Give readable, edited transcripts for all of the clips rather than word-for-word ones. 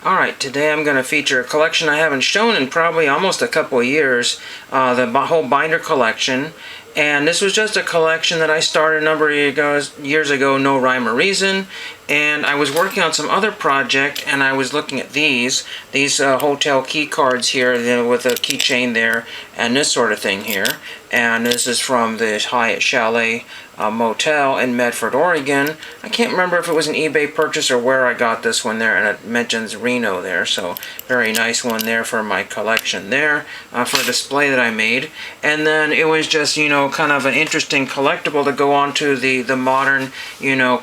Alright, today I'm going to feature a collection I haven't shown in probably almost a couple of years, the whole binder collection. And this was just a collection that I started a number of years ago, no rhyme or reason. And I was working on some other project, and I was looking at these hotel key cards here, with a keychain there, and this sort of thing here. And this is from the Hyatt Chalet Motel in Medford, Oregon. I can't remember if it was an eBay purchase or where I got this one there, and it mentions Reno there, so very nice one there for my collection there, for a display that I made. And then it was just, kind of an interesting collectible to go on to the modern,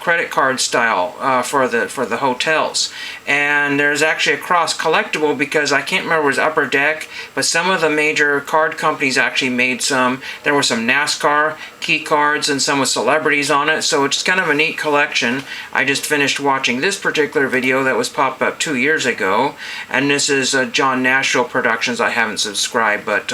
credit card style for the hotels. And there's actually a cross collectible, because I can't remember if it was Upper Deck, but some of the major card companies actually made some. There were some NASCAR key cards and some with celebrities on it, so it's kind of a neat collection. I just finished watching this particular video that was popped up 2 years ago, and this is John Nashville Productions. I haven't subscribed, but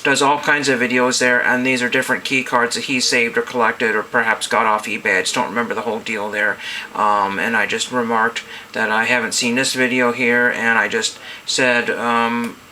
does all kinds of videos there, and these are different key cards that he saved or collected or perhaps got off eBay. I just don't remember the whole deal there, and I just remarked that I haven't seen this video here, and I just said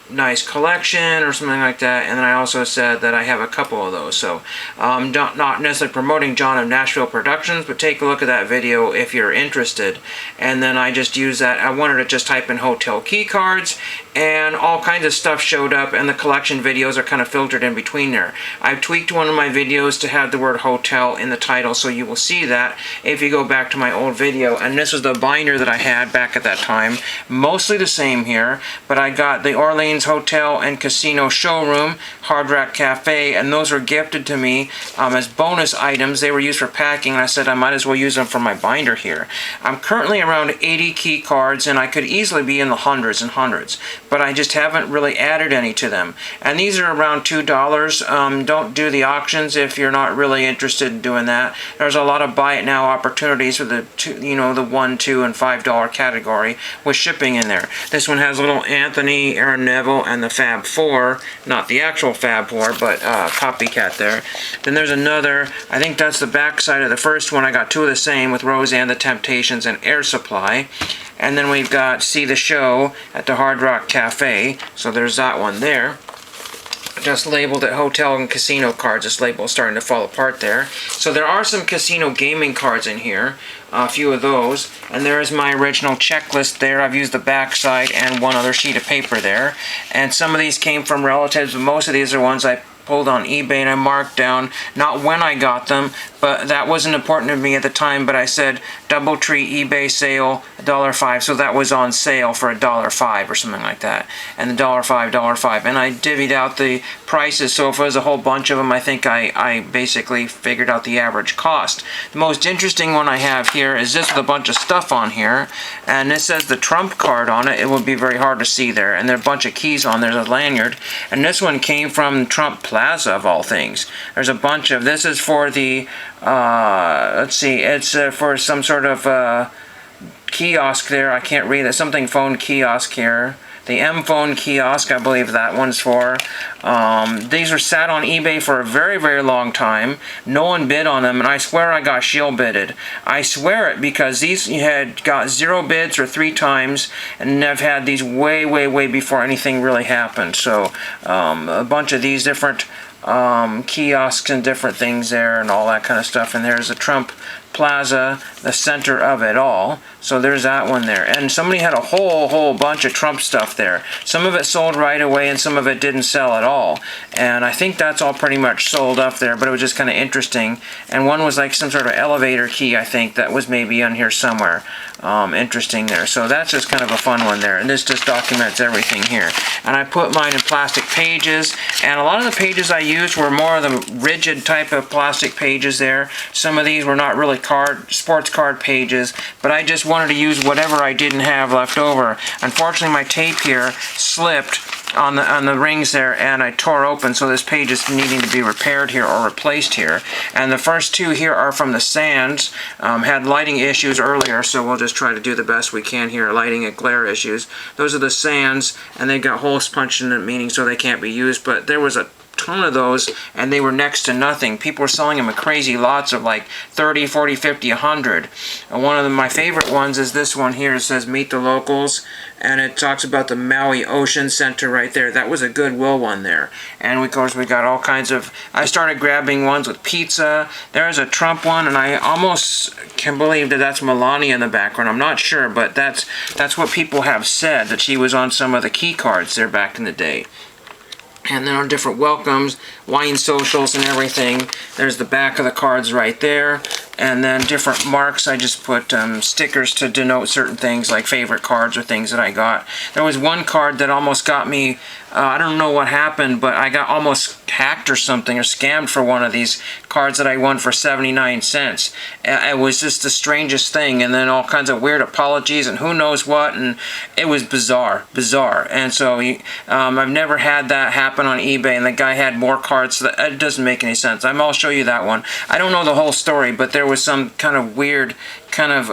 nice collection or something like that, and then I also said that I have a couple of those. So not necessarily promoting John of Nashville Productions, but take a look at that video if you're interested. And then I just used that. I wanted to just type in hotel key cards, and all kinds of stuff showed up, and the collection videos are kind of filtered in between there. I've tweaked one of my videos to have the word hotel in the title, so you will see that if you go back to my old video. And this was the binder that I had back at that time, mostly the same here, but I got the Orleans Hotel and Casino Showroom, Hard Rock Cafe, and those were gifted to me as bonus items. They were used for packing, and I said I might as well use them for my binder here. I'm currently around 80 key cards, and I could easily be in the hundreds and hundreds, but I just haven't really added any to them. And these are around $2. Don't do the auctions if you're not really interested in doing that. There's a lot of buy it now opportunities for the $1, $2, and $5 category with shipping in there. This one has little Anthony, Aaron Neville, and the Fab Four, not the actual Fab Four, but copycat there. Then there's another, I think that's the back side of the first one. I got two of the same with Roseanne, the Temptations, and Air Supply. And then we've got See the Show at the Hard Rock Cafe, so there's that one there. Just labeled it hotel and casino cards. This label is starting to fall apart there. So there are some casino gaming cards in here, a few of those, and there is my original checklist there. I've used the back side and one other sheet of paper there, and some of these came from relatives, but most of these are ones I pulled on eBay, and I marked down not when I got them, but that wasn't important to me at the time, but I said DoubleTree eBay sale $1.05, so that was on sale for $1.05 or something like that, and the $1.05, and I divvied out the prices. So if it was a whole bunch of them, I think I basically figured out the average cost. The most interesting one I have here is this with a bunch of stuff on here, and this says the Trump card on it. It would be very hard to see there, and there are a bunch of keys on there. There's a lanyard, and this one came from Trump Plaza of all things. There's a bunch of, this is for the let's see, it's for some sort of kiosk there. I can't read it. Something phone kiosk here. The M-Phone kiosk, I believe that one's for. These were sat on eBay for a very, very long time. No one bid on them, and I swear I got shield bidded. I swear it, because these had got 0 bids or 3 times, and I've had these way, way, way before anything really happened. So a bunch of these different kiosks and different things there and all that kind of stuff. And there's the Trump Plaza, the center of it all. So there's that one there. And somebody had a whole bunch of Trump stuff there. Some of it sold right away, and some of it didn't sell at all. And I think that's all pretty much sold up there, but it was just kind of interesting. And one was like some sort of elevator key, I think, that was maybe on here somewhere. Interesting there. So that's just kind of a fun one there. And this just documents everything here. And I put mine in plastic pages, and a lot of the pages I used were more of the rigid type of plastic pages there. Some of these were not really sports card pages, but I just wanted to use whatever I didn't have left over. Unfortunately, my tape here slipped on the rings there, and I tore open, so this page is needing to be repaired here or replaced here. And the first two here are from the Sands. Had lighting issues earlier, so we'll just try to do the best we can here, lighting and glare issues. Those are the Sands, and they've got holes punched in the meaning, so they can't be used, but there was a ton of those, and they were next to nothing. People were selling them in crazy lots of like 30, 40, 50, 100. And one of my favorite ones is this one here. It says Meet the Locals, and it talks about the Maui Ocean Center right there. That was a Goodwill one there. And of course we got all kinds of, I started grabbing ones with pizza. There's a Trump one, and I almost can believe that that's Melania in the background. I'm not sure, but that's what people have said, that she was on some of the key cards there back in the day. And then our different welcomes, wine socials and everything. There's the back of the cards right there. And then different marks. I just put stickers to denote certain things, like favorite cards or things that I got. There was one card that almost got me, I don't know what happened, but I got almost hacked or something, or scammed for one of these cards that I won for 79 cents. It was just the strangest thing, and then all kinds of weird apologies and who knows what, and it was bizarre. And so I've never had that happen on eBay, and the guy had more cards, so it doesn't make any sense. I'll show you that one. I don't know the whole story, but there was some kind of weird kind of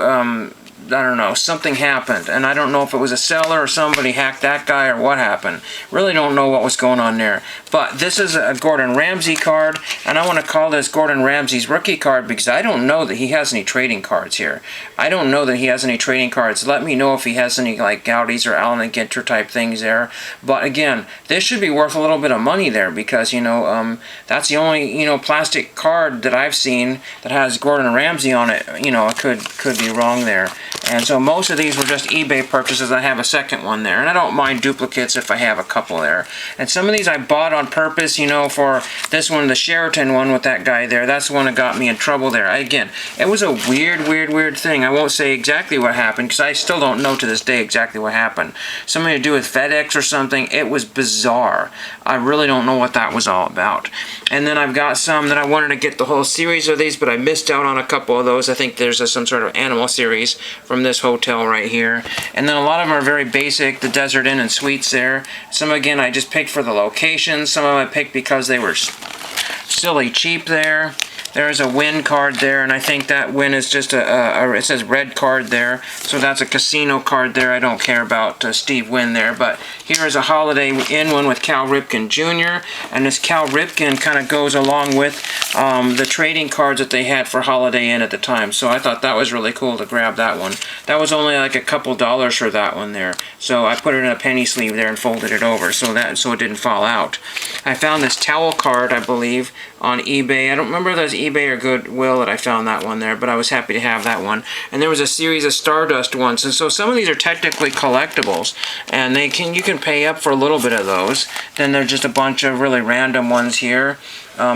I don't know, something happened, and I don't know if it was a seller or somebody hacked that guy or what happened. Really don't know what was going on there. But this is a Gordon Ramsay card, and I want to call this Gordon Ramsay's rookie card because I don't know that he has any trading cards here. I don't know that he has any trading cards. Let me know if he has any like Goudeys or Allen and Ginter type things there. But again, this should be worth a little bit of money there because, that's the only, plastic card that I've seen that has Gordon Ramsay on it. I could be wrong there. And so most of these were just eBay purchases. I have a second one there. And I don't mind duplicates if I have a couple there. And some of these I bought on purpose, for this one, the Sheraton one with that guy there. That's the one that got me in trouble there. Again, it was a weird thing. I won't say exactly what happened because I still don't know to this day exactly what happened. Something to do with FedEx or something. It was bizarre. I really don't know what that was all about. And then I've got some that I wanted to get the whole series of these, but I missed out on a couple of those. I think there's some sort of animal series from this hotel right here. And then a lot of them are very basic, the Desert Inn and Suites there. Some, again, I just picked for the location. Some of them I picked because they were silly cheap there. There's a Wynn card there, and I think that Wynn is just it says red card there, so that's a casino card there. I don't care about Steve Wynn there, but here is a Holiday Inn one with Cal Ripken Jr., and this Cal Ripken kind of goes along with the trading cards that they had for Holiday Inn at the time, so I thought that was really cool to grab that one. That was only like a couple dollars for that one there, so I put it in a penny sleeve there and folded it over so it didn't fall out. I found this towel card, I believe, on eBay. I don't remember if that was eBay or Goodwill that I found that one there, but I was happy to have that one. And there was a series of Stardust ones, and so some of these are technically collectibles, and you can pay up for a little bit of those. Then there's just a bunch of really random ones here.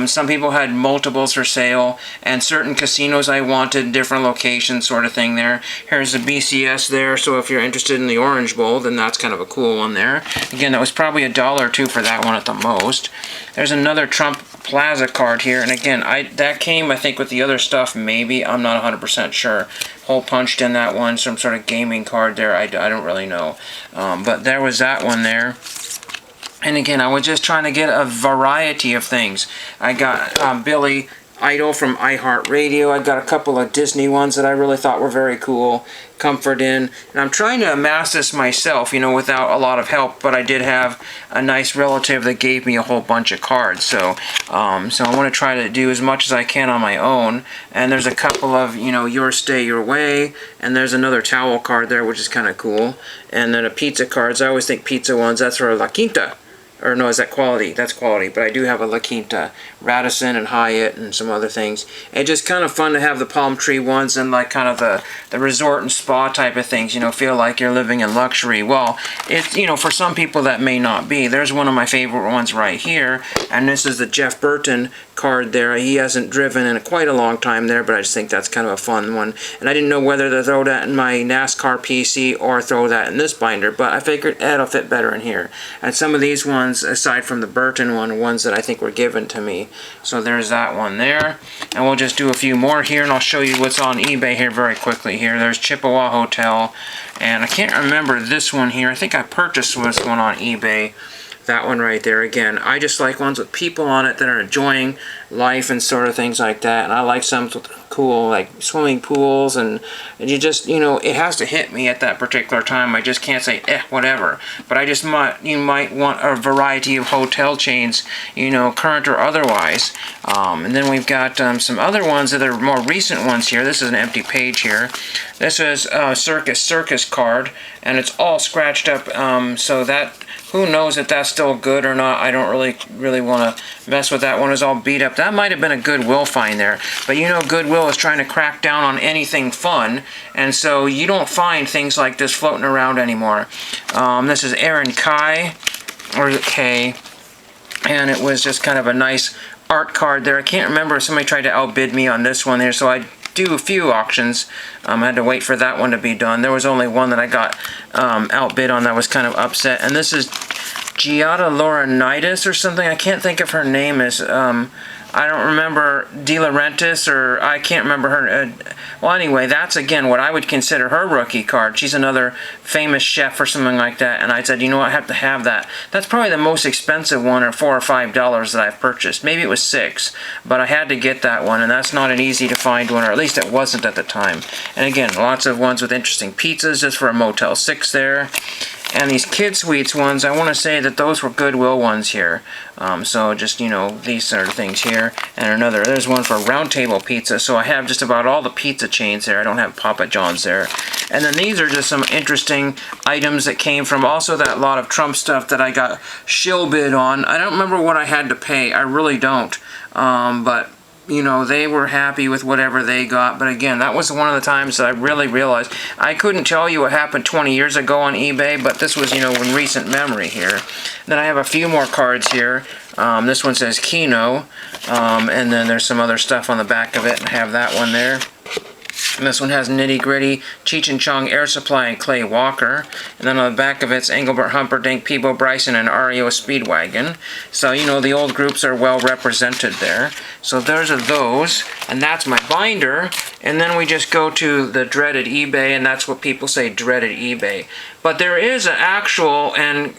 Some people had multiples for sale, and certain casinos I wanted, different locations sort of thing there. Here's the BCS there, so if you're interested in the Orange Bowl, then that's kind of a cool one there. Again, that was probably $1 or $2 for that one at the most. There's another Trump Plaza card here, and again, that came, I think, with the other stuff, maybe. I'm not 100% sure. Hole punched in that one, some sort of gaming card there. I don't really know. But there was that one there. And again, I was just trying to get a variety of things. I got Billy Idol from iHeartRadio. I got a couple of Disney ones that I really thought were very cool. Comfort Inn. And I'm trying to amass this myself, without a lot of help, but I did have a nice relative that gave me a whole bunch of cards. So I want to try to do as much as I can on my own. And there's a couple of, Your Stay Your Way, and there's another towel card there, which is kind of cool. And then a pizza cards. I always think pizza ones, that's for La Quinta. Or no, is that Quality? That's Quality. But I do have a La Quinta, Radisson and Hyatt and some other things. It's just kind of fun to have the palm tree ones and like kind of the resort and spa type of things, feel like you're living in luxury. Well, it's, for some people that may not be. There's one of my favorite ones right here, and this is the Jeff Burton card there. He hasn't driven in quite a long time there, but I just think that's kind of a fun one. And I didn't know whether to throw that in my NASCAR PC or throw that in this binder, but I figured it'll fit better in here. And some of these ones, aside from the Burton one, are ones that I think were given to me. So there's that one there. And we'll just do a few more here, and I'll show you what's on eBay here very quickly here. There's Chippewa Hotel, and I can't remember this one here. I think I purchased this one on eBay. That one right there. Again, I just like ones with people on it that are enjoying life and sort of things like that. And I like some with cool, like, swimming pools, and you just, it has to hit me at that particular time. I just can't say, whatever. But I just you might want a variety of hotel chains, current or otherwise. And then we've got some other ones that are more recent ones here. This is an empty page here. This is a Circus card, and it's all scratched up, so that, who knows if that's still good or not. I don't really want to mess with that one. It's all beat up. That might have been a Goodwill find there, but Goodwill is trying to crack down on anything fun, and so you don't find things like this floating around anymore. This is Aaron Kai, or is it K? And it was just kind of a nice art card there. I can't remember if somebody tried to outbid me on this one there, so I do a few auctions. I had to wait for that one to be done. There was only one that I got outbid on that was kind of upset. And this is Giada Laurinaitis or something. I can't think of her name is. I don't remember De Laurentiis, or I can't remember her. Well, anyway, that's again what I would consider her rookie card. She's another famous chef or something like that, and I said, you know what, I have to have that. That's probably the most expensive one, or $4 or $5 that I've purchased. Maybe it was $6, but I had to get that one, and that's not an easy to find one, or at least it wasn't at the time. And again, lots of ones with interesting pizzas, just for a Motel 6 there. And these Kid Sweets ones, I want to say that those were Goodwill ones here. So just, these sort of things here. And there's one for Round Table Pizza. So I have just about all the pizza chains there. I don't have Papa John's there. And then these are just some interesting items that came from also that lot of Trump stuff that I got shill bid on. I don't remember what I had to pay. I really don't. But they were happy with whatever they got. But again, that was one of the times that I really realized I couldn't tell you what happened 20 years ago on eBay, but this was, in recent memory here. Then I have a few more cards here. This one says Kino, and then there's some other stuff on the back of it, and I have that one there. And this one has Nitty Gritty, Cheech and Chong Air Supply, and Clay Walker. And then on the back of it's Engelbert Humperdinck, Peebo Bryson, and REO Speedwagon. So, the old groups are well represented there. So there's those, and that's my binder. And then we just go to the dreaded eBay, and that's what people say, dreaded eBay. But there is an actual, and,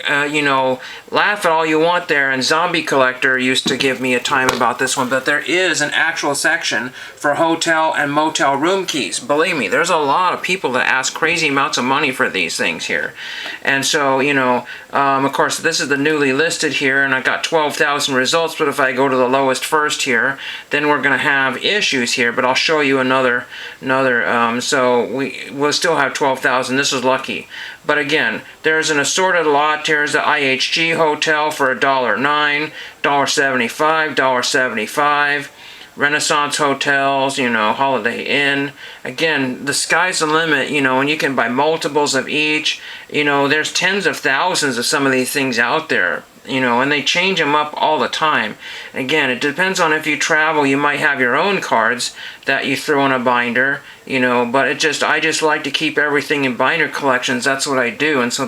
laugh at all you want there, and Zombie Collector used to give me a time about this one, but there is an actual section for hotel and motel room keys. Believe me, there's a lot of people that ask crazy amounts of money for these things here. And so, of course, this is the newly listed here, and I got 12,000 results, but if I go to the lowest first here, then we're going to have issues here, but I'll show you another, so we'll still have 12,000. This is lucky. But again, there's an assorted lot. Here's the IHG Hotel for $1.09, $1.75, $1.75. Renaissance Hotels, Holiday Inn. Again, the sky's the limit, and you can buy multiples of each. There's tens of thousands of some of these things out there. And they change them up all the time. Again, it depends on if you travel, you might have your own cards that you throw in a binder, but I just like to keep everything in binder collections. That's what I do, and so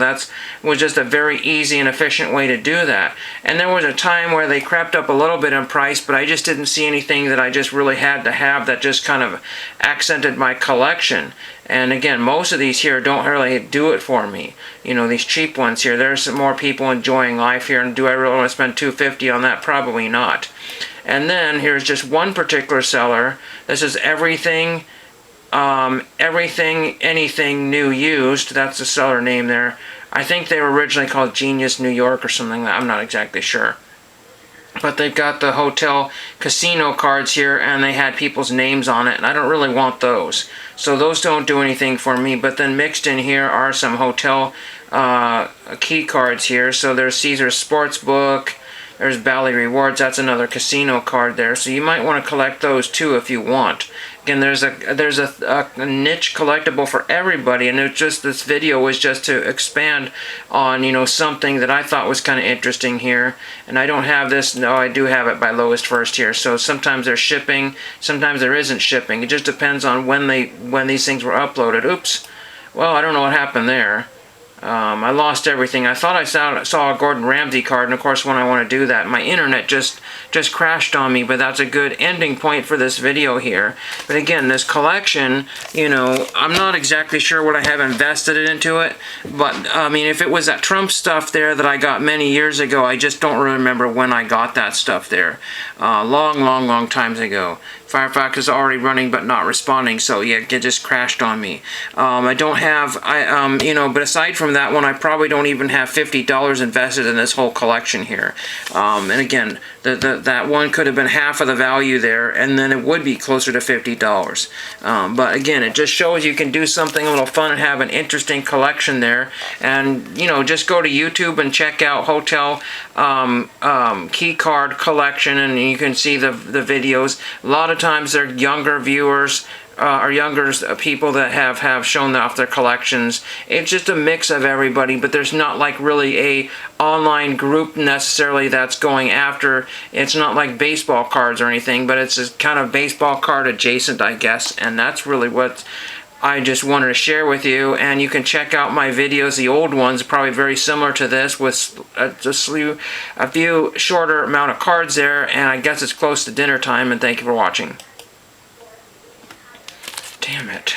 was just a very easy and efficient way to do that. And there was a time where they crept up a little bit in price, but I just didn't see anything that I just really had to have that just kind of accented my collection. And again, most of these here don't really do it for me. These cheap ones here, there's some more people enjoying life here, and do I really want to spend $250 on that? Probably not. And then here's just one particular seller. This is Everything, Anything New Used. That's the seller name there. I think they were originally called Genius New York or something. I'm not exactly sure. But they've got the hotel casino cards here, and they had people's names on it, and I don't really want those. So those don't do anything for me. But then mixed in here are some hotel key cards here. So there's Caesars Sportsbook, there's Bally Rewards, that's another casino card there. So you might want to collect those too if you want. Again, there's a niche collectible for everybody, and this video was just to expand on something that I thought was kind of interesting here. And I don't have this. No, I do have it by lowest first here. So sometimes there's shipping, sometimes there isn't shipping. It just depends on when these things were uploaded. Oops. Well, I don't know what happened there. I lost everything. I thought I saw a Gordon Ramsay card, and of course when I want to do that, my internet just crashed on me, but that's a good ending point for this video here. But again, this collection, you know, I'm not exactly sure what I have invested into it, but I mean, if it was that Trump stuff there that I got many years ago, I just don't remember when I got that stuff there. Long times ago. Firefox is already running but not responding, so yeah, it just crashed on me. I don't have, you know, but aside from that one, I probably don't even have $50 invested in this whole collection here. And again, that one could have been half of the value there, and then it would be closer to $50. But again, it just shows you can do something a little fun and have an interesting collection there. And, you know, just go to YouTube and check out Hotel Key Card Collection, and you can see the videos. A lot of times they're younger viewers or younger people that have shown off their collections. It's just a mix of everybody, but there's not like really a online group necessarily that's going after. It's not like baseball cards or anything, but it's a kind of baseball card adjacent, I guess, and that's really what I just wanted to share with you. And you can check out my videos, the old ones, probably very similar to this, with a few shorter amount of cards there. And I guess it's close to dinner time, and thank you for watching. Damn it.